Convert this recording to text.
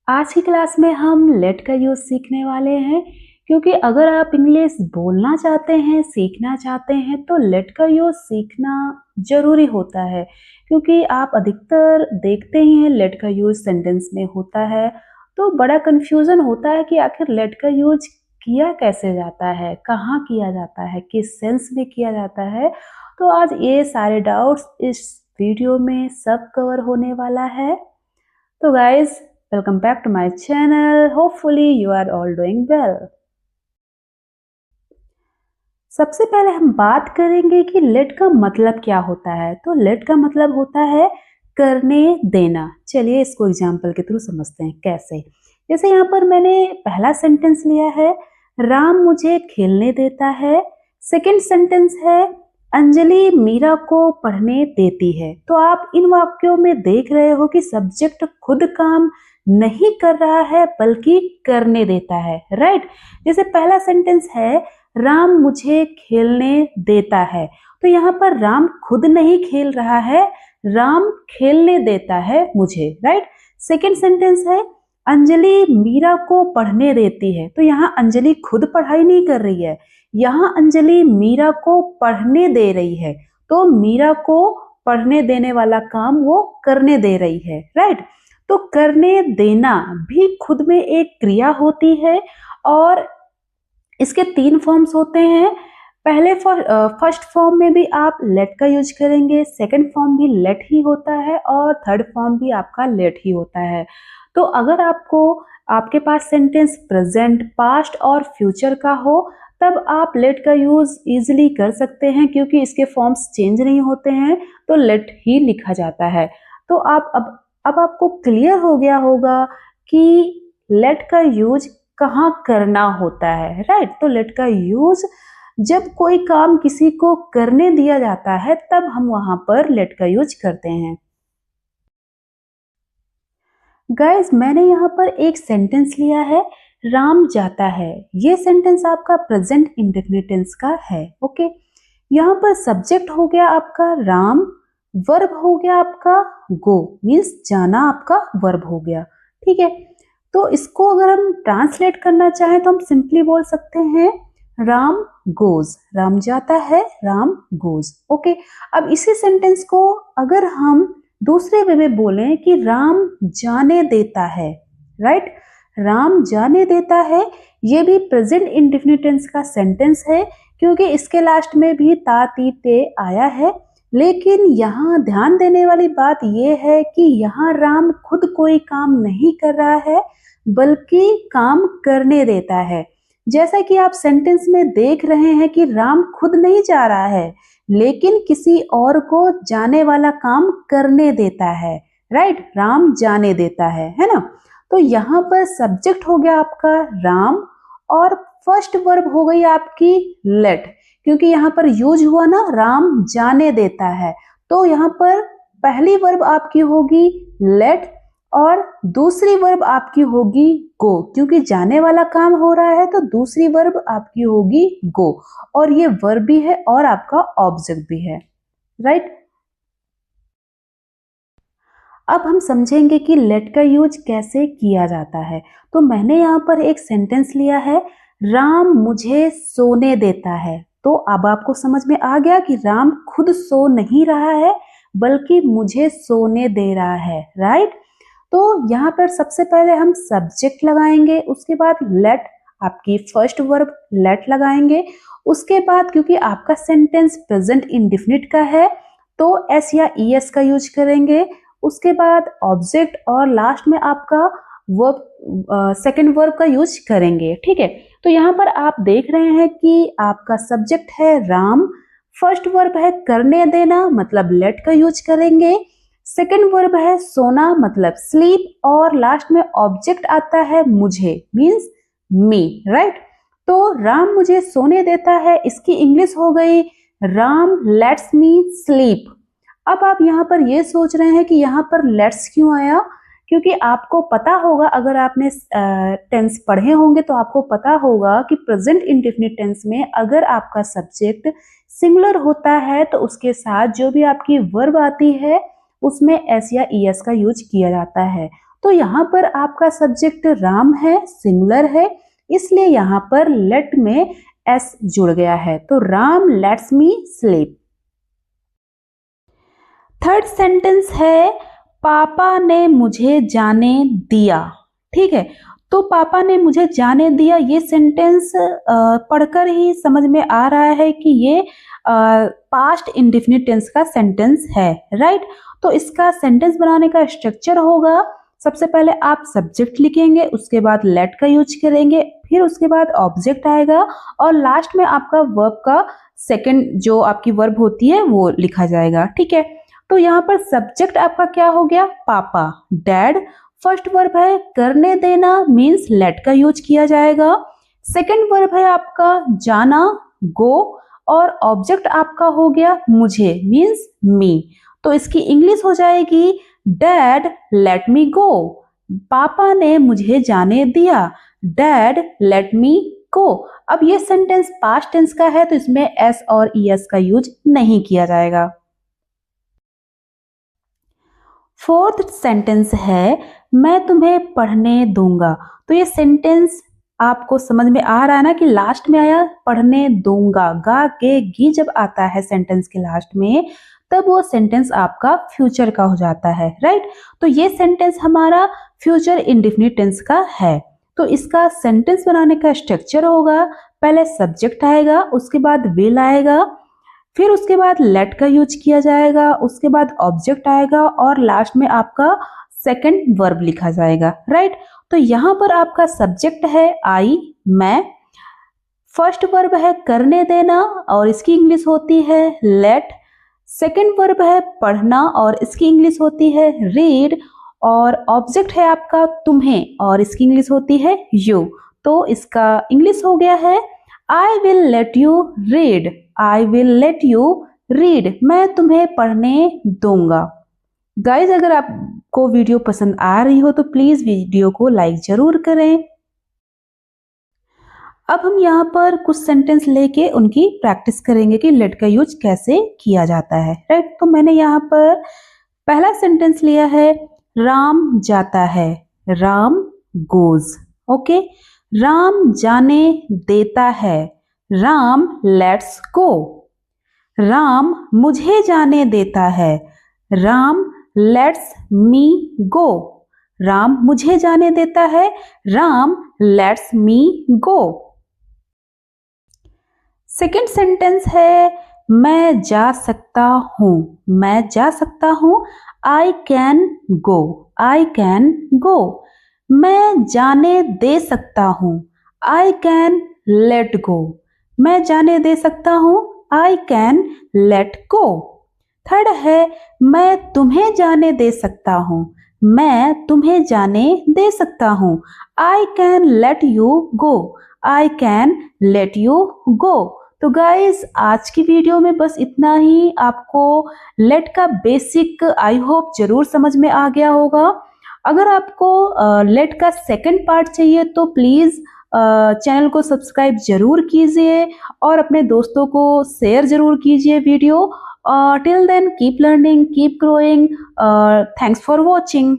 आज की क्लास में हम लेट का यूज सीखने वाले हैं क्योंकि अगर आप इंग्लिश बोलना चाहते हैं, सीखना चाहते हैं तो लेट का यूज सीखना जरूरी होता है क्योंकि आप अधिकतर देखते ही हैं लेट का यूज सेंटेंस में होता है। तो बड़ा कंफ्यूजन होता है कि आखिर लेट का यूज किया कैसे जाता है, कहाँ किया जाता है, किस सेंस में किया जाता है। तो आज ये सारे डाउट्स इस वीडियो में सब कवर होने वाला है। तो guys, welcome back to my channel. Hopefully you are all doing well. सबसे पहले हम बात करेंगे कि लेट का मतलब क्या होता है। तो लेट का मतलब होता है करने देना। चलिए इसको एग्जाम्पल के थ्रू समझते हैं कैसे। जैसे यहाँ पर मैंने पहला सेंटेंस लिया है, राम मुझे खेलने देता है। सेकंड सेंटेंस है, अंजलि मीरा को पढ़ने देती है। तो आप इन वाक्यों में देख रहे हो कि सब्जेक्ट खुद काम नहीं कर रहा है बल्कि करने देता है, राइट। जैसे पहला सेंटेंस है, राम मुझे खेलने देता है। तो यहाँ पर राम खुद नहीं खेल रहा है, राम खेलने देता है मुझे, राइट। सेकंड सेंटेंस है, अंजलि मीरा को पढ़ने देती है। तो यहाँ अंजलि खुद पढ़ाई नहीं कर रही है, यहाँ अंजलि मीरा को पढ़ने दे रही है। तो मीरा को पढ़ने देने वाला काम वो करने दे रही है, राइट। तो करने देना भी खुद में एक क्रिया होती है और इसके तीन फॉर्म्स होते हैं। पहले फर्स्ट फॉर्म में भी आप लेट का यूज करेंगे, सेकंड फॉर्म भी लेट ही होता है और थर्ड फॉर्म भी आपका लेट ही होता है। तो अगर आपके पास सेंटेंस प्रेजेंट, पास्ट और फ्यूचर का हो तब आप लेट का यूज इजीली कर सकते हैं क्योंकि इसके फॉर्म्स चेंज नहीं होते हैं, तो लेट ही लिखा जाता है। तो आप अब आपको क्लियर हो गया होगा कि लेट का यूज कहाँ करना होता है, राइट। तो लेट का यूज जब कोई काम किसी को करने दिया जाता है तब हम वहां पर लेट का यूज करते हैं। गाइस, मैंने यहाँ पर एक सेंटेंस लिया है, राम जाता है। ये सेंटेंस आपका प्रेजेंट इंडेफिनिट टेंस का है, ओके। यहाँ पर सब्जेक्ट हो गया आपका राम, वर्ब हो गया आपका गो, मीन्स जाना आपका वर्ब हो गया, ठीक है। तो इसको अगर हम ट्रांसलेट करना चाहें तो हम सिंपली बोल सकते हैं राम गोज, राम जाता है, राम गोज, ओके। अब इसी सेंटेंस को अगर हम दूसरे वे में बोलें कि राम जाने देता है, राइट, राम जाने देता है, ये भी प्रेजेंट इंडेफिनिट टेंस का सेंटेंस है क्योंकि इसके लास्ट में भी ता ती ते आया है। लेकिन यहाँ ध्यान देने वाली बात यह है कि यहाँ राम खुद कोई काम नहीं कर रहा है बल्कि काम करने देता है। जैसा कि आप सेंटेंस में देख रहे हैं कि राम खुद नहीं जा रहा है लेकिन किसी और को जाने वाला काम करने देता है, राइट, राम जाने देता है ना। तो यहाँ पर सब्जेक्ट हो गया आपका राम और फर्स्ट वर्ब हो गई आपकी लेट, क्योंकि यहाँ पर यूज हुआ ना राम जाने देता है। तो यहाँ पर पहली वर्ब आपकी होगी लेट और दूसरी वर्ब आपकी होगी गो, क्योंकि जाने वाला काम हो रहा है तो दूसरी वर्ब आपकी होगी गो, और ये वर्ब भी है और आपका ऑब्जेक्ट भी है, राइट। अब हम समझेंगे कि लेट का यूज कैसे किया जाता है। तो मैंने यहाँ पर एक सेंटेंस लिया है, राम मुझे सोने देता है। तो अब आपको समझ में आ गया कि राम खुद सो नहीं रहा है बल्कि मुझे सोने दे रहा है, राइट। तो यहाँ पर सबसे पहले हम सब्जेक्ट लगाएंगे, उसके बाद लेट, आपकी फर्स्ट वर्ब लेट लगाएंगे। उसके बाद क्योंकि आपका सेंटेंस प्रेजेंट इंडेफिनिट का है तो एस या ईएस का यूज करेंगे। उसके बाद ऑब्जेक्ट और लास्ट में आपका वर्ब, सेकंड वर्ब का यूज करेंगे, ठीक है। तो यहाँ पर आप देख रहे हैं कि आपका सब्जेक्ट है राम, फर्स्ट वर्ब है करने देना मतलब लेट का यूज करेंगे, सेकंड वर्ब है सोना मतलब स्लीप, और लास्ट में ऑब्जेक्ट आता है मुझे, मीन्स मी, राइट। तो राम मुझे सोने देता है, इसकी इंग्लिश हो गई राम लेट्स मी स्लीप। अब आप यहाँ पर ये सोच रहे हैं कि यहाँ पर लेट्स क्यों आया, क्योंकि आपको पता होगा, अगर आपने टेंस पढ़े होंगे तो आपको पता होगा कि प्रेजेंट इंडेफिनिट टेंस में अगर आपका सब्जेक्ट सिंगुलर होता है तो उसके साथ जो भी आपकी वर्ब आती है उसमें एस या ईएस का यूज किया जाता है। तो यहाँ पर आपका सब्जेक्ट राम है, सिंगुलर है, इसलिए यहाँ पर लेट में एस जुड़ गया है, तो Ram let's me sleep. Third sentence है पापा ने मुझे जाने दिया। ठीक है, तो पापा ने मुझे जाने दिया, ये सेंटेंस पढ़कर ही समझ में आ रहा है कि ये पास्ट इंडेफिनिट टेंस का सेंटेंस है, राइट। तो इसका सेंटेंस बनाने का स्ट्रक्चर होगा, सबसे पहले आप सब्जेक्ट लिखेंगे, उसके बाद लेट का यूज करेंगे, फिर उसके बाद ऑब्जेक्ट आएगा और लास्ट में आपका वर्ब का सेकंड जो आपकी वर्ब होती है वो लिखा जाएगा। ठीक है, तो यहाँ पर सब्जेक्ट आपका क्या हो गया, पापा, डैड। फर्स्ट वर्ब है करने देना, मीन्स लेट का यूज किया जाएगा। सेकंड वर्ब है आपका जाना, गो, और ऑब्जेक्ट आपका हो गया मुझे, मीन्स मी। तो इसकी इंग्लिश हो जाएगी डैड लेट मी गो। पापा ने मुझे जाने दिया, डैड लेट मी गो। अब ये सेंटेंस पास्ट टेंस का है तो इसमें एस और ईएस का यूज नहीं किया जाएगा। फोर्थ सेंटेंस है मैं तुम्हें पढ़ने दूंगा। तो ये सेंटेंस आपको समझ में आ रहा है ना कि लास्ट में आया पढ़ने दूंगा, गा के गी जब आता है सेंटेंस के लास्ट में तब वो सेंटेंस आपका फ्यूचर का हो जाता है, राइट। तो ये सेंटेंस हमारा फ्यूचर इंडेफिनिट टेंस का है। तो इसका सेंटेंस बनाने का स्ट्रक्चर होगा, पहले सब्जेक्ट आएगा, उसके बाद विल आएगा, फिर उसके बाद लेट का यूज किया जाएगा, उसके बाद ऑब्जेक्ट आएगा और लास्ट में आपका सेकंड वर्ब लिखा जाएगा, राइट। तो यहाँ पर आपका सब्जेक्ट है आई, मैं। फर्स्ट वर्ब है करने देना और इसकी इंग्लिश होती है लेट। सेकंड वर्ब है पढ़ना और इसकी इंग्लिश होती है रीड। और ऑब्जेक्ट है आपका तुम्हें और इसकी इंग्लिश होती है यू। तो इसका इंग्लिश हो गया है I will let you read, I will let you read, मैं तुम्हें पढ़ने दूंगा। गाइज अगर आपको वीडियो पसंद आ रही हो तो प्लीज वीडियो को लाइक जरूर करें। अब हम यहाँ पर कुछ सेंटेंस लेके उनकी प्रैक्टिस करेंगे कि लेट का यूज कैसे किया जाता है, राइट। तो मैंने यहाँ पर पहला सेंटेंस लिया है राम जाता है, राम गोज। ओके, राम जाने देता है, राम लेट्स गो। राम मुझे जाने देता है, राम लेट्स मी गो। राम मुझे जाने देता है, Ram let's me go. Second sentence है मैं जा सकता हूं, मैं जा सकता हूं, I can go, I can go. मैं जाने दे सकता हूं, आई कैन लेट गो, मैं जाने दे सकता हूं, I can let go. Third है मैं तुम्हें जाने दे सकता हूं, मैं तुम्हें जाने दे सकता हूं, I can let you go, I can let you go. तो गाइज आज की वीडियो में बस इतना ही। आपको लेट का बेसिक आई होप जरूर समझ में आ गया होगा। अगर आपको लेट का सेकंड पार्ट चाहिए तो प्लीज चैनल को सब्सक्राइब जरूर कीजिए और अपने दोस्तों को शेयर जरूर कीजिए video. Till then keep learning, keep growing. Thanks for watching.